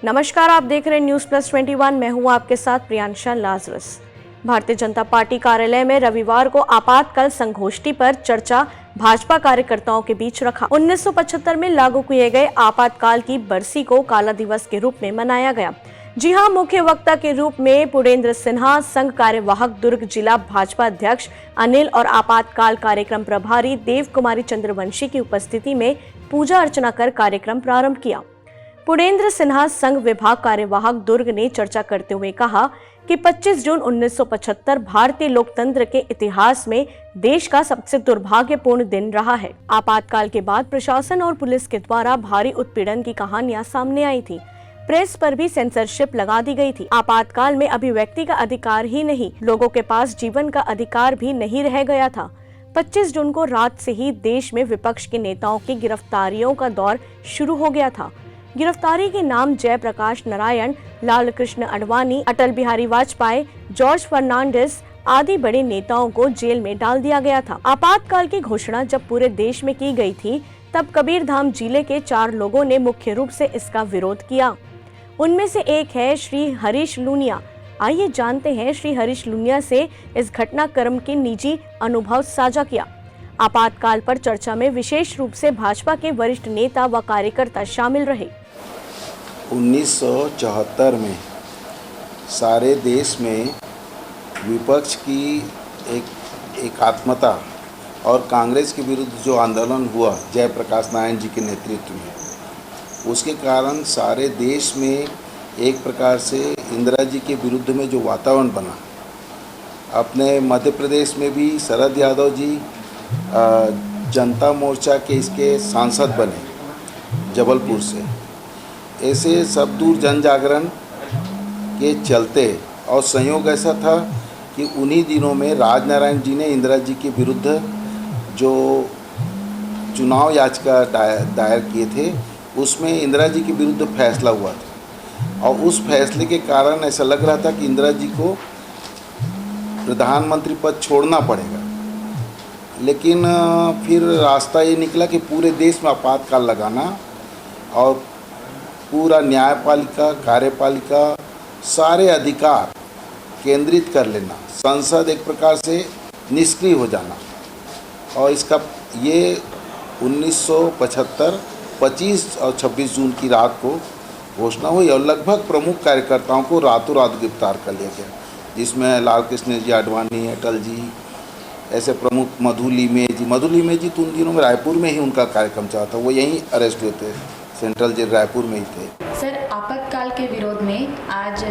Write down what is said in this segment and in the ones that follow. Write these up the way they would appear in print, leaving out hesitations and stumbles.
नमस्कार, आप देख रहे हैं न्यूज प्लस 21। मैं हूं आपके साथ प्रियांशा लाजरस। भारतीय जनता पार्टी कार्यालय में रविवार को आपातकाल संगोष्ठी पर चर्चा भाजपा कार्यकर्ताओं के बीच रखा। 1975 में लागू किए गए आपातकाल की बरसी को काला दिवस के रूप में मनाया गया। जी हां, मुख्य वक्ता के रूप में पुरेंद्र सिन्हा, संघ कार्यवाहक दुर्ग जिला भाजपा अध्यक्ष अनिल और आपातकाल कार्यक्रम प्रभारी देव कुमारी चंद्रवंशी की उपस्थिति में पूजा अर्चना कर कार्यक्रम प्रारंभ किया। पुरेंद्र सिन्हा, संघ विभाग कार्यवाहक दुर्ग ने चर्चा करते हुए कहा कि 25 जून 1975 भारतीय लोकतंत्र के इतिहास में देश का सबसे दुर्भाग्यपूर्ण दिन रहा है। आपातकाल के बाद प्रशासन और पुलिस के द्वारा भारी उत्पीड़न की कहानियां सामने आई थी। प्रेस पर भी सेंसरशिप लगा दी गई थी। आपातकाल में अभिव्यक्ति का अधिकार ही नहीं, लोगों के पास जीवन का अधिकार भी नहीं रह गया था। 25 जून को रात से ही देश में विपक्ष के नेताओं की गिरफ्तारियों का दौर शुरू हो गया था। गिरफ्तारी के नाम जयप्रकाश नारायण, लाल कृष्ण आडवाणी, अटल बिहारी वाजपेयी, जॉर्ज फर्नांडिस आदि बड़े नेताओं को जेल में डाल दिया गया था। आपातकाल की घोषणा जब पूरे देश में की गई थी, तब कबीरधाम जिले के 4 लोगों ने मुख्य रूप से इसका विरोध किया। उनमें से एक है श्री हरीश लूनिया। आइए जानते हैं श्री हरीश लूनिया से इस घटनाक्रम के निजी अनुभव साझा किया। आपातकाल पर चर्चा में विशेष रूप से भाजपा के वरिष्ठ नेता व कार्यकर्ता शामिल रहे। 1974 में सारे देश में विपक्ष की एकात्मता और कांग्रेस के विरुद्ध जो आंदोलन हुआ जयप्रकाश नारायण जी के नेतृत्व में, उसके कारण सारे देश में एक प्रकार से इंदिरा जी के विरुद्ध में जो वातावरण बना, अपने मध्य प्रदेश में भी शरद यादव जी जनता मोर्चा के इसके सांसद बने जबलपुर से। ऐसे सब दूर जन जागरण के चलते और संयोग ऐसा था कि उन्हीं दिनों में राजनारायण जी ने इंदिरा जी के विरुद्ध जो चुनाव याचिका दायर किए थे, उसमें इंदिरा जी के विरुद्ध फैसला हुआ था और उस फैसले के कारण ऐसा लग रहा था कि इंदिरा जी को प्रधानमंत्री पद छोड़ना पड़ेगा। लेकिन फिर रास्ता ये निकला कि पूरे देश में आपातकाल लगाना और पूरा न्यायपालिका, कार्यपालिका, सारे अधिकार केंद्रित कर लेना, संसद एक प्रकार से निष्क्रिय हो जाना। और इसका ये 1975 25 और 26 जून की रात को घोषणा हुई और लगभग प्रमुख कार्यकर्ताओं को रातों रात गिरफ्तार कर लिया गया, जिसमें लाल कृष्ण जी आडवाणी, अटल जी, ऐसे प्रमुख मधु लीमे जी तो उन दिनों में रायपुर में ही उनका कार्यक्रम चला था, वो यहीं अरेस्ट हुए थे, सेंट्रल जेल रायपुर में ही थे। सर, आपातकाल के विरोध में आज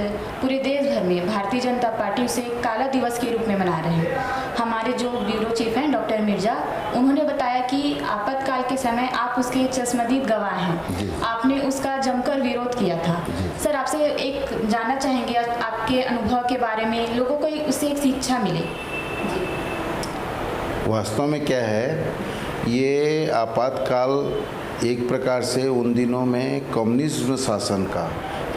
पूरे देश भर में भारतीय जनता पार्टी उसे काला दिवस के रूप में मना रहे हैं। हमारे जो ब्यूरो चीफ हैं डॉक्टर मिर्जा, उन्होंने बताया कि आपातकाल के समय आप उसके चश्मदीद गवाह हैं, आपने उसका जमकर विरोध किया था। सर, आपसे एक जानना चाहेंगे आपके अनुभव के बारे में, लोगों को उससे एक शिक्षा मिले। वास्तव में क्या है, ये आपातकाल एक प्रकार से उन दिनों में कम्युनिज्म शासन का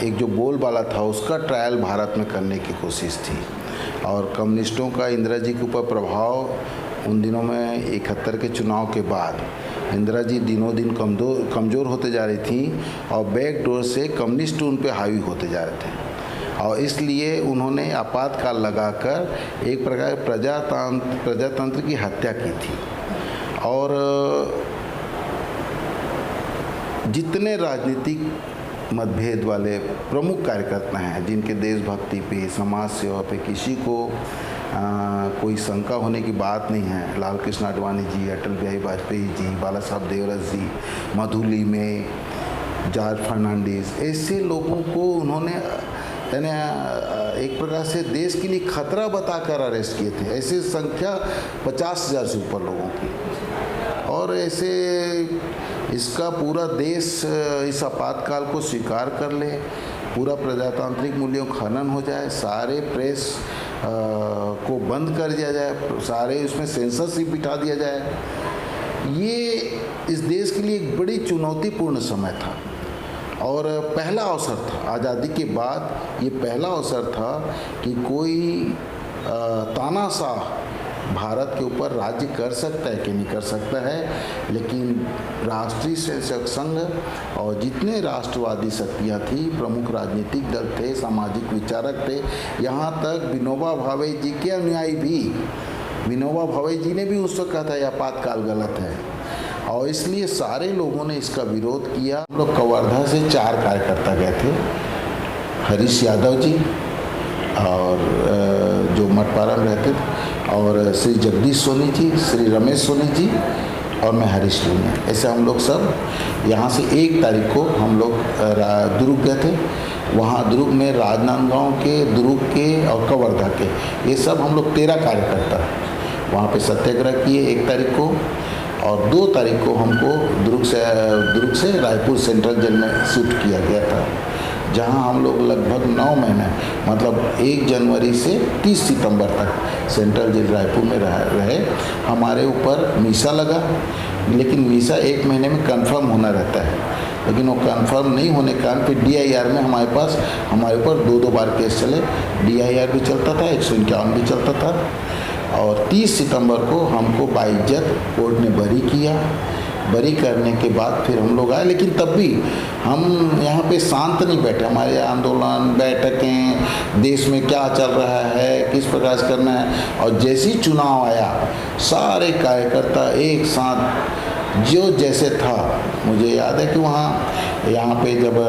एक जो बोलबाला था, उसका ट्रायल भारत में करने की कोशिश थी। और कम्युनिस्टों का इंदिरा जी के ऊपर प्रभाव उन दिनों में 71 के चुनाव के बाद इंदिरा जी दिनों दिन कमज़ोर होते जा रही थी और बैकडोर से कम्युनिस्ट उन पर हावी होते जा रहे थे। और इसलिए उन्होंने आपातकाल लगाकर एक प्रकार प्रजातंत्र की हत्या की थी। और जितने राजनीतिक मतभेद वाले प्रमुख कार्यकर्ता हैं, जिनके देशभक्ति पे, समाज सेवा पे किसी को कोई शंका होने की बात नहीं है, लाल कृष्ण आडवाणी जी, अटल बिहारी वाजपेयी जी, बाला साहब देवरस जी, मधु लीमे, जॉर्ज फर्नांडिस, ऐसे लोगों को उन्होंने यानी एक प्रकार से देश के लिए खतरा बताकर अरेस्ट किए थे। ऐसे संख्या 50,000 से ऊपर लोगों की। और ऐसे इसका पूरा देश इस आपातकाल को स्वीकार कर ले, पूरा प्रजातांत्रिक मूल्यों का खनन हो जाए, सारे प्रेस को बंद कर दिया जाए, सारे उसमें सेंसरशिप बिठा दिया जाए, ये इस देश के लिए एक बड़ी चुनौतीपूर्ण समय था और पहला अवसर था। आज़ादी के बाद ये पहला अवसर था कि कोई तानाशाह भारत के ऊपर राज्य कर सकता है कि नहीं कर सकता है, लेकिन राष्ट्रीय स्वयंसेवक संघ और जितने राष्ट्रवादी शक्तियाँ थी, प्रमुख राजनीतिक दल थे, सामाजिक विचारक थे, यहाँ तक विनोबा भावे जी के अनुयायी भी, विनोबा भावे जी ने भी उस वक्त कहा था यह आपातकाल गलत है, और इसलिए सारे लोगों ने इसका विरोध किया। हम लोग कवर्धा से 4 कार्यकर्ता गए थे, हरीश यादव जी और जो मटपारा में रहते थे, और श्री जगदीश सोनी जी, श्री रमेश सोनी जी और मैं हरीश लूनिया, ऐसे हम लोग सब यहाँ से 1 तारीख को हम लोग दुर्ग गए थे। वहाँ दुर्ग में राजनांदगांव के, दुर्ग के और कवर्धा के, ये सब हम लोग 13 कार्यकर्ता वहाँ पे सत्याग्रह किए 1 तारीख को, और 2 तारीख को हमको दुर्ग से रायपुर सेंट्रल जेल में शिफ्ट किया गया था, जहां हम लोग लगभग 9 महीने, मतलब 1 जनवरी से 30 सितंबर तक सेंट्रल जेल रायपुर में रहे। हमारे ऊपर मीसा लगा, लेकिन मीसा 1 महीने में कंफर्म होना रहता है, लेकिन वो कंफर्म नहीं होने के कारण फिर DIR में हमारे ऊपर 2 बार केस चले। DIR भी चलता था, 151 भी चलता था, और 30 सितंबर को हमको बाइज्जत कोर्ट ने बरी किया। बरी करने के बाद फिर हम लोग आए, लेकिन तब भी हम यहाँ पे शांत नहीं बैठे। हमारे आंदोलन, बैठकें, देश में क्या चल रहा है, किस प्रकार से करना है, और जैसे ही चुनाव आया सारे कार्यकर्ता एक साथ जो जैसे था। मुझे याद है कि यहाँ पे जब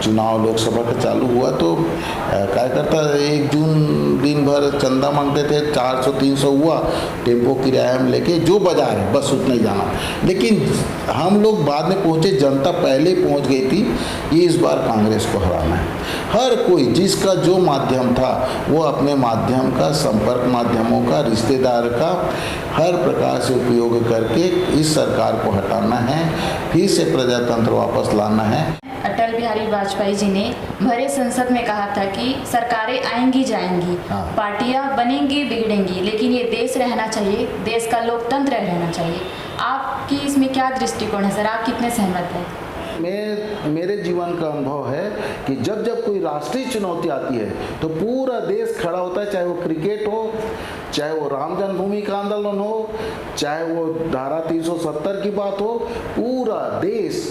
चुनाव लोकसभा का चालू हुआ तो कार्यकर्ता 1 जून दिन भर चंदा मांगते थे, 400-300 हुआ, टेम्पो किराया में लेके जो बाजार है बस उतना ही जाना। लेकिन हम लोग बाद में पहुंचे, जनता पहले पहुंच गई थी कि इस बार कांग्रेस को हराना है। हर कोई जिसका जो माध्यम था वो अपने माध्यम का, संपर्क माध्यमों का, रिश्तेदार का हर प्रकार से उपयोग करके इस सरकार को हटाना है, फिर से प्रजातंत्र वापस लाना है। अटल बिहारी वाजपेयी जी ने भरे संसद में कहा था कि सरकारें आएंगी जाएंगी, पार्टियां बनेंगी बिगड़ेंगी, लेकिन ये देश रहना चाहिए, देश का लोकतंत्र रहना चाहिए। आपकी इसमें क्या दृष्टिकोण है सर, आप कितने सहमत हैं? मेरे जीवन का अनुभव है कि जब कोई राष्ट्रीय चुनौती आती है तो पूरा देश खड़ा होता है, चाहे वो क्रिकेट हो, चाहे वो राम जन्मभूमि का आंदोलन हो, चाहे वो धारा 370 की बात हो, पूरा देश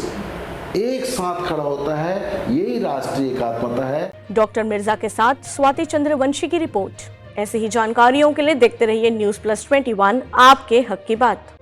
एक साथ खड़ा होता है। यही राष्ट्रीय एकात्मता है। डॉक्टर मिर्जा के साथ स्वाति चंद्रवंशी की रिपोर्ट। ऐसी ही जानकारियों के लिए देखते रहिए News Plus 21, आपके हक की बात।